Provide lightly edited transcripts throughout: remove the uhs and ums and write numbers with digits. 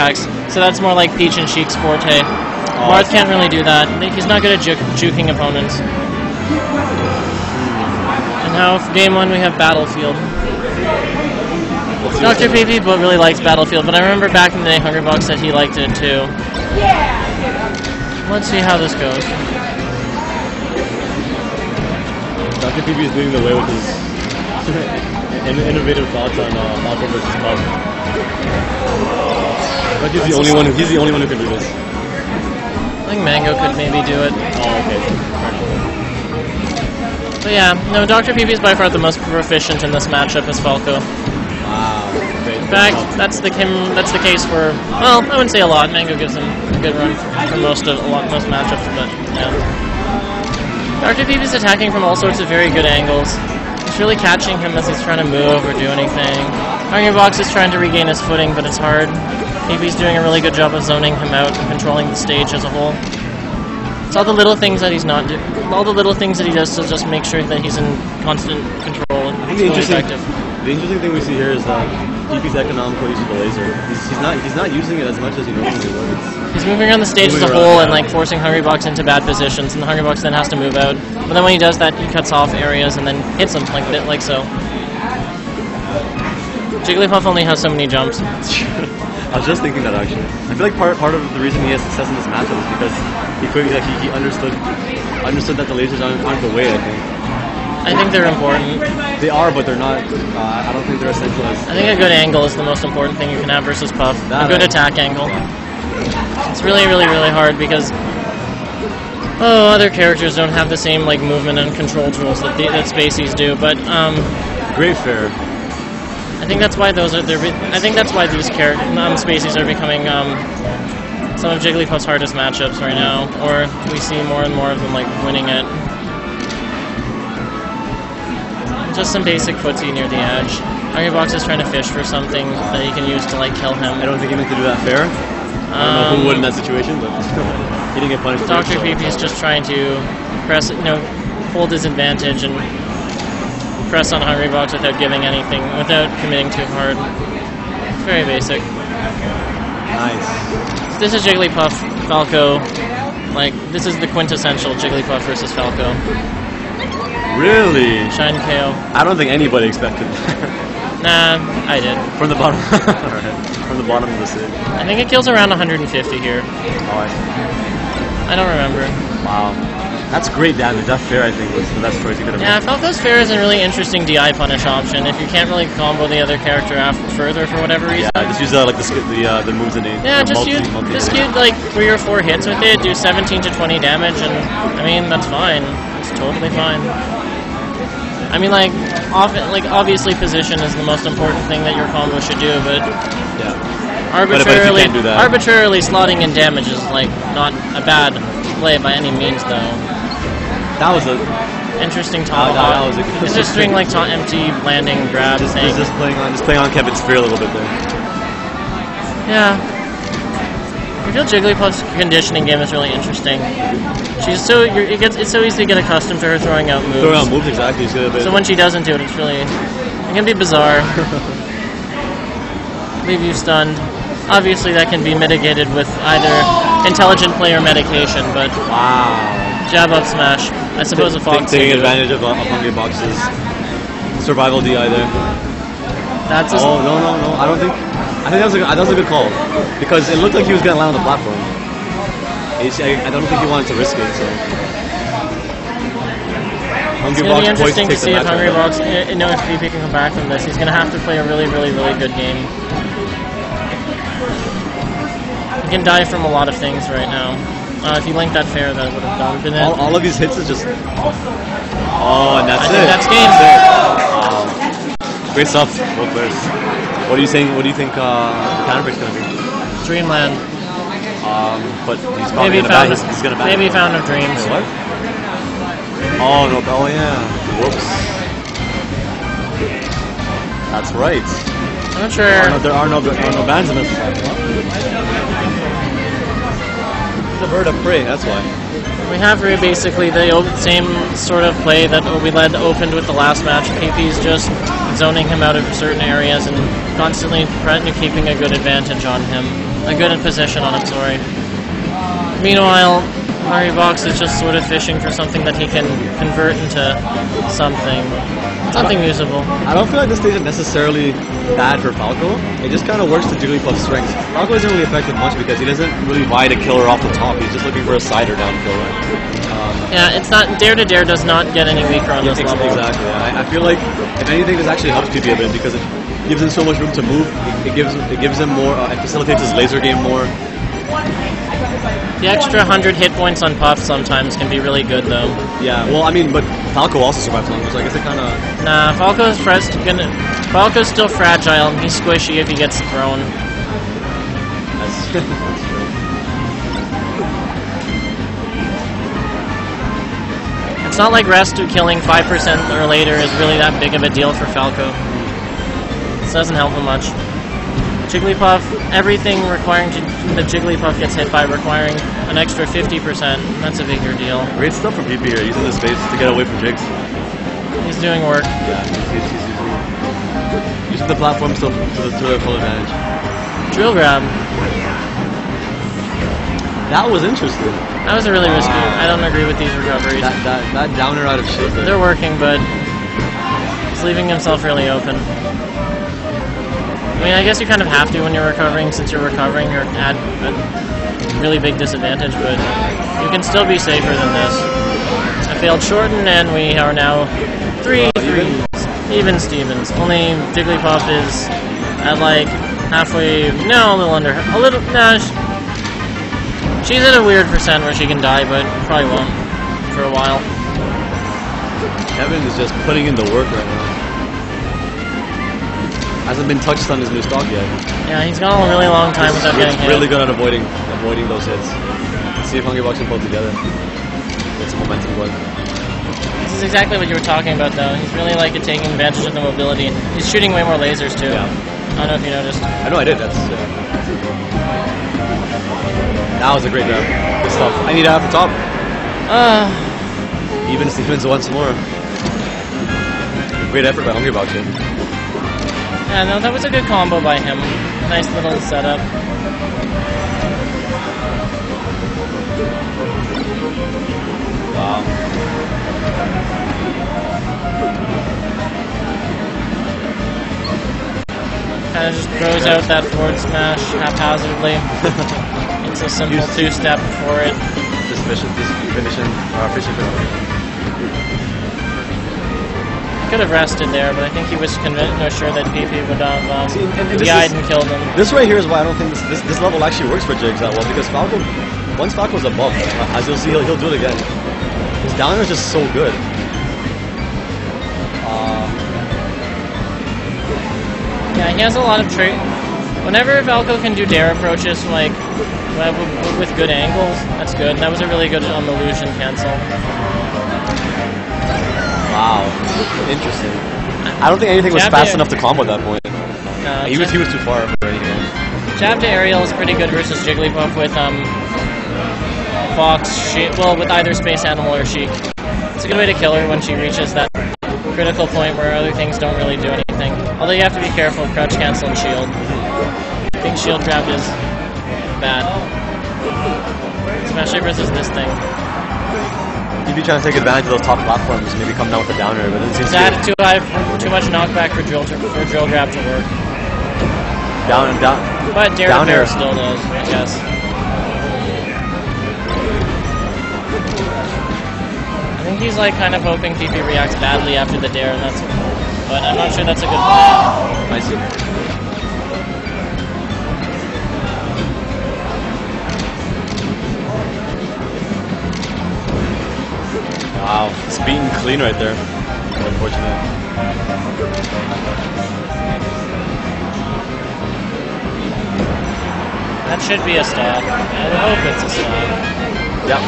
attacks, so that's more like Peach and Sheik's forte. Marth can't really do that. He's not good at juking opponents. And now, for game 1, we have Battlefield. Dr.PeePee really likes Battlefield, but I remember back in the day, Hungrybox said he liked it too. Let's see how this goes. Dr.PeePee is leading the way with his innovative thoughts on Falco versus Puff. But he's the only one who can do this. I think Mango could maybe do it. Oh, okay. But yeah, no, Dr.PeePee is by far the most proficient in this matchup as Falco. Wow. Okay. In fact, that's the case for, well, I wouldn't say a lot. Mango gives him a good run for most matchups, but yeah. Dr.PeePee is attacking from all sorts of very good angles. It's really catching him as he's trying to move or do anything. Hungrybox is trying to regain his footing, but it's hard. PeePee's doing a really good job of zoning him out and controlling the stage as a whole. It's all the little things that he's not doing. All the little things that he does to just make sure that he's in constant control. I think the interesting thing we see here is that PeePee's economical use of the laser. He's not using it as much as he normally would. He's moving around the stage as a whole and like forcing Hungrybox into bad positions, and the Hungrybox then has to move out. But then when he does that, he cuts off areas and then hits them like so. Jigglypuff only has so many jumps. I was just thinking that actually. I feel like part of the reason he has success in this matchup is because he understood that the lasers aren't the way. I think they're important. They are, but they're not. I don't think they're essential. I think a good angle is the most important thing you can have versus Puff. A good attack angle. It's really, really, really hard because other characters don't have the same like movement and control tools that Spaceys do. But great fair. I think that's why these Spaceys are becoming some of Jigglypuff's hardest matchups right now, or we see more and more of them like winning it. Just some basic footsie near the edge. Hungrybox is trying to fish for something that he can use to like kill him. I don't think he meant to do that fair. I don't know who would in that situation, but he didn't get punished. Dr.PeePee is just trying to press, hold his advantage and press on Hungrybox without giving anything, without committing too hard. It's very basic. Nice. So this is Jigglypuff, Falco. Like, this is the quintessential Jigglypuff versus Falco. Really? Shine KO. I don't think anybody expected that. Nah, I did. From the bottom. From the bottom of the stage. I think it kills around 150 here. Oh, I don't remember. Wow. That's great damage. That fair, I think, was the best choice you could have made. Yeah, Falco's fair is a really interesting DI punish option if you can't really combo the other character further for whatever reason. Yeah, just use like the moves in it. Yeah, just use like 3 or 4 hits with it, do 17 to 20 damage, and I mean that's fine. It's totally fine. I mean, like obviously position is the most important thing that your combo should do, but yeah, arbitrarily slotting in damage is like not a bad play by any means, though. That was a interesting tomahawk. It's just doing like empty landing grab thing. Just playing on Kevin's fear a little bit there. Yeah. I feel Jigglypuff's conditioning game is really interesting. It's so easy to get accustomed to her throwing out moves. Throwing out moves, exactly. So when she doesn't do it, it can be bizarre. Leave you stunned. Obviously, that can be mitigated with either intelligent play or medication, but wow. Jab up smash. I suppose a Fox taking advantage of Hungrybox's survival DI there. That's no. I think that was a good call because it looked like he was gonna land on the platform. I don't think he wanted to risk it. So it's gonna be interesting to see if Hungrybox, if PeePee can come back from this. He's gonna have to play a really, really, really good game. He can die from a lot of things right now. If you link that fair, that would have been it. All of these hits is just. Oh, and that's I think that's game. Wow. Great stuff, both players. What do you think the counter break's gonna be? Dreamland. But he's probably he's gonna back. Maybe Fountain of Dreams. Wait, what? Oh no! Oh yeah. Whoops. That's right. I'm not sure. There are no bans in this. The bird of prey. That's why. We have basically the same sort of play that we opened with the last match. PeePee's just zoning him out of certain areas and constantly keeping a good advantage on him. a good position on him, sorry. Meanwhile, Hungrybox is just sort of fishing for something that he can convert into something usable. I don't feel like this stage is necessarily bad for Falco. It just kind of works to Jigglypuff's strengths. Falco isn't really affected much because he doesn't really buy the killer off the top. He's just looking for a cider down kill, right? Yeah, it's not Dare to Dare does not get any weaker on this level. Exactly. Yeah. I feel like if anything, this actually helps PeePee a bit because it gives him so much room to move. It gives him more. It facilitates his laser game more. The extra 100 hit points on Puff sometimes can be really good, though. Yeah, well, I mean, but Falco also survives longer, so I guess it kind of... Nah, Falco's still fragile, and he's squishy if he gets thrown. That's true. It's not like rest killing 5% or later is really that big of a deal for Falco. This doesn't help him much. Jigglypuff, everything requiring the Jigglypuff gets hit by requiring an extra 50%. That's a bigger deal. Great stuff from PeePee here, using the space to get away from Jigs. He's doing work. Yeah, he's using the platform to their full advantage. Drill grab. That was interesting. That was a really risky. I don't agree with these recoveries. That downer out of shit there. They're working, but he's leaving himself really open. I mean, I guess you kind of have to when you're recovering, since you're recovering, you're at a really big disadvantage, but you can still be safer than this. I failed Shorten, and we are now 3-3. Even Stevens. Only Jigglypuff is at like halfway, no, a little under, a little, nah, she's at a weird percent where she can die, but probably won't for a while. Kevin is just putting in the work right now. Hasn't been touched on his new stock yet. Yeah, he's gone a really long time without getting hit. He's really good at avoiding those hits. Let's see if Hungrybox can pull together. Get some momentum going. This is exactly what you were talking about, though. He's really like taking advantage of the mobility. He's shooting way more lasers, too. Yeah. I don't know if you noticed. I know I did. That's that was a great grab. Good stuff. I need to have the top. Even Stevens once more. Great effort by Hungrybox here. Yeah, no, that was a good combo by him. Nice little setup. Wow. Kind of just throws out that forward smash haphazardly. It's a simple two-step for it. Just finishing. Could have rested there, but I think he was sure that PeePee would have DI'd and killed him. This right here is why I don't think this level actually works for Jigs that well, because Falco, once Falco's above, as you'll see, he'll do it again. His downer is just so good. Yeah, he has a lot of trade. Whenever Falco can do dare approaches, like with good angles, that's good. And that was a really good illusion cancel. Wow, interesting. I don't think anything was fast enough to combo at that point. He was too far for anything. Jab to aerial is pretty good versus Jigglypuff with Fox, with either Space Animal or Sheik. It's a good way to kill her when she reaches that critical point where other things don't really do anything. Although you have to be careful, crouch cancel and shield. I think shield grab is bad. Especially versus this thing. You'd be trying to take advantage of those top platforms, maybe come down with a downer, but it seems to be too much knockback for drill grab to work. Down. But down air still does, I guess. I think he's like kind of hoping PeePee reacts badly after the dare, and but I'm not sure that's a good plan. I see. Wow, it's beaten clean right there. Unfortunate. That should be a stop. I hope it's a stop. Yep.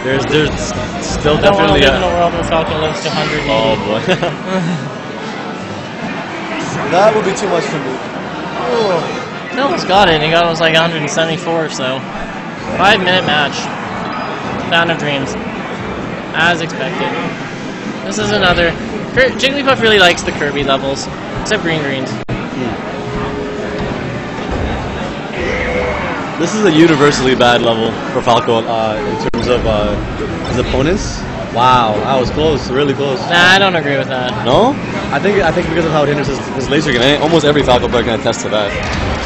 There's still I don't definitely want to live in a world where Falcon lives to 180. Oh boy. That would be too much for me. Oh. He almost got it. He was like 174 or so. 5-minute match. Fountain of Dreams. As expected. This is another... Jigglypuff really likes the Kirby levels. Except green greens. This is a universally bad level for Falco in terms of his opponents. Wow, that was close, really close. Nah, I don't agree with that. No? I think because of how it hinders his laser game. And almost every Falco player can attest to that.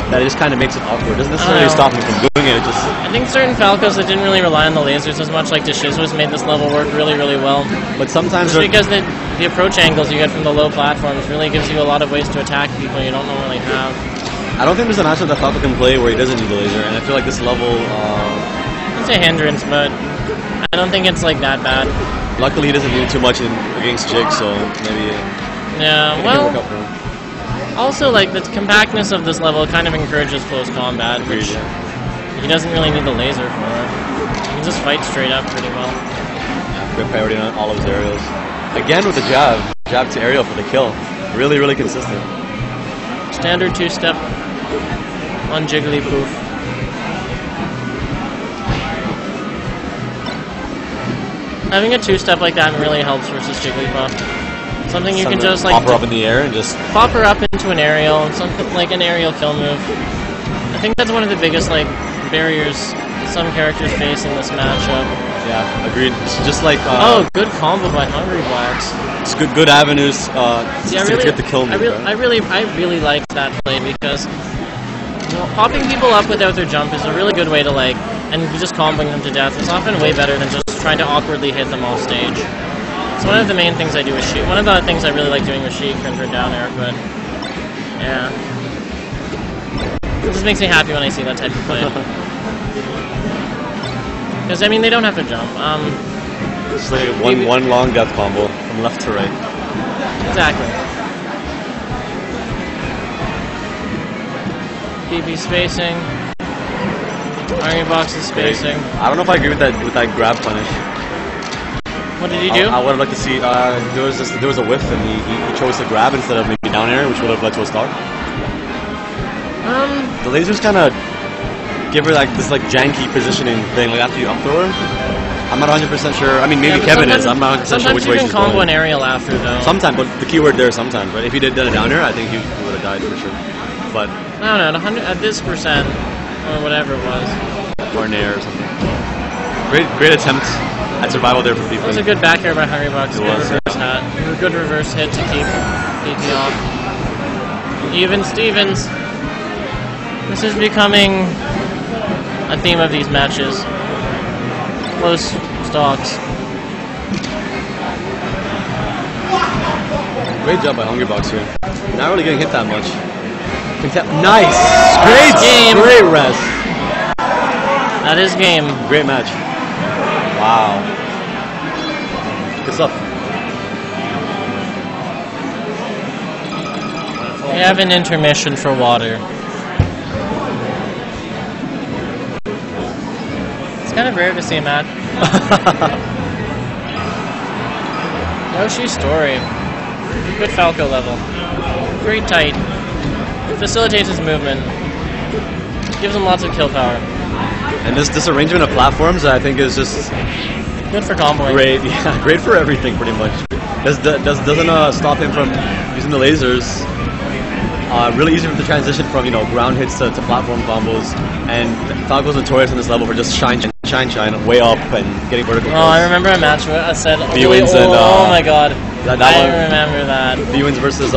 That it just kind of makes it awkward. It doesn't necessarily stop him from doing it. It just. I think certain Falcos that didn't really rely on the lasers as much, like Deshizu's, made this level work really, really well. But sometimes just because the approach angles you get from the low platforms really gives you a lot of ways to attack people you don't normally have. I don't think there's a matchup that Falco can play where he doesn't need the laser, and I feel like this level. It's a hindrance, but I don't think it's like that bad. Luckily, he doesn't need too much against Jig, so maybe. Yeah, well. Also, like, the compactness of this level kind of encourages close combat, which he doesn't really need the laser for. He can just fight straight up pretty well. Yeah, good priority on all of his aerials. Again with the jab to aerial for the kill. Really, really consistent. Standard two-step on Jigglypuff. Having a two-step like that really helps versus Jigglypuff. Something you can just like pop her up in the air and just pop her up into an aerial, something like an aerial kill move. I think that's one of the biggest like barriers some characters face in this matchup. Yeah, agreed. It's just like oh, good combo by Hungrybox. It's good avenues to get the kill move. I really like that play because popping people up without their jump is a really good way to like, and just comboing them to death is often way better than just trying to awkwardly hit them off stage. It's one of the main things I do with Sheik. One of the things I really like doing with Sheik and her down air, but yeah. It just makes me happy when I see that type of play. Because, I mean, they don't have to jump. It's like one long death combo from left to right. Exactly. PeePee spacing. Hungrybox is spacing. I don't know if I agree with that grab punish. What did he do? I would have liked to see there was a whiff and he chose to grab instead of maybe down air, which would have led to a stock. The lasers kind of give her like this like janky positioning thing, like after you up throw her. I'm not 100% sure. I mean, maybe Kevin is. I'm not 100% sure which way she's going. Sometimes you can combo an aerial after though. Sometimes, but the keyword there is sometimes, right? If he did a down air, I think he would have died for sure. But I don't know, at this percent or whatever it was. Or an air or something. Great attempt at survival there for PeePee. It was a good back air by Hungrybox. Good reverse hat. Good reverse hit to keep PeePee off. Even Stevens. This is becoming a theme of these matches. Close stocks. Great job by Hungrybox here. Not really getting hit that much. Nice! Great game! Great rest. That is game. Great match. Wow. Good stuff. We have an intermission for water. It's kind of rare to see a match. Yoshi's story. Good Falco level. Very tight. Facilitates his movement. Gives him lots of kill power. And this arrangement of platforms, I think, is just good for comboing. Great, yeah, great for everything, pretty much. Doesn't stop him from using the lasers. Really easy for him to transition from ground hits to platform combos. And Falco's notorious on this level for just shine way up and getting vertical. Oh, I remember a match where I said, oh my god, I remember that. V-Wins versus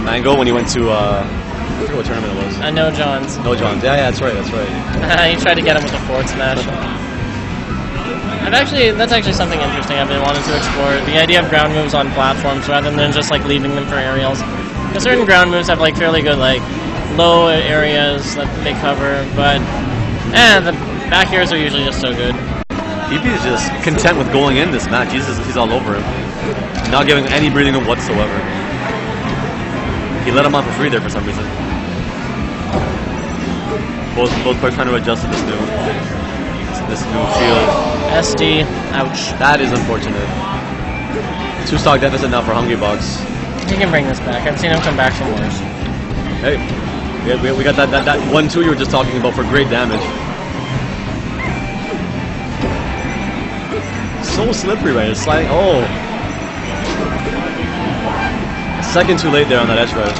Mango when he went to. I forget what tournament it was. No Johns. No Johns. Yeah, that's right. He tried to get him with a forward smash. That's actually something interesting I've been wanting to explore. The idea of ground moves on platforms rather than just like leaving them for aerials. Because certain ground moves have like fairly good like low areas that they cover, but the back airs are usually just so good. PeePee is just content with going in this match. He's all over him, not giving any breathing room whatsoever. He let him on for free there for some reason. Both players trying to adjust to this new field. SD, ouch. That is unfortunate. 2 stock deficit now for Hungrybox. He can bring this back. I've seen him come back from worse. Hey, we got that 1-2 you were just talking about for great damage. So slippery right, it's sliding. Oh, second too late there on that edge guard.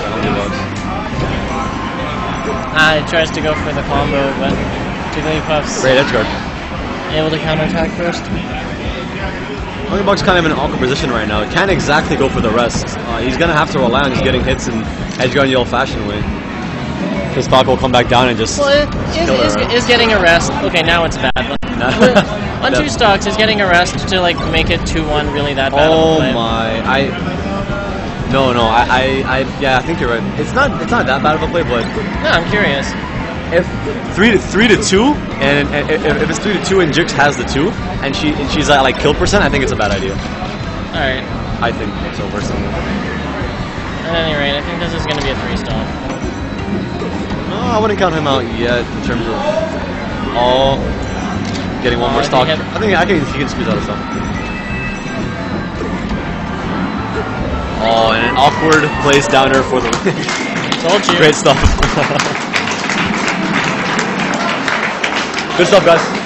He tries to go for the combo, but Jigglypuff's Great edge guard. able to counterattack first. Hungrybox kind of in an awkward position right now. Can't exactly go for the rest. He's gonna have to rely on just getting hits and edge guard in the old-fashioned way. His Falco will come back down and just. Well, is getting a rest. Okay, now it's bad. On 2 stocks, is getting a rest to like make it 2-1 really that bad? Oh my! Yeah, I think you're right. It's not that bad of a play, but No, I'm curious. if 3 to 2, and if it's 3 to 2 and Jix has the 2, and she's at like kill percent, I think it's a bad idea. All right. I think so personally. At any rate, I think this is going to be a 3-stock. No, I wouldn't count him out yet in terms of getting one more stock. I think he can squeeze out a stock. Oh, and an awkward place downer for the win. Told you. Great stuff. Good stuff, guys.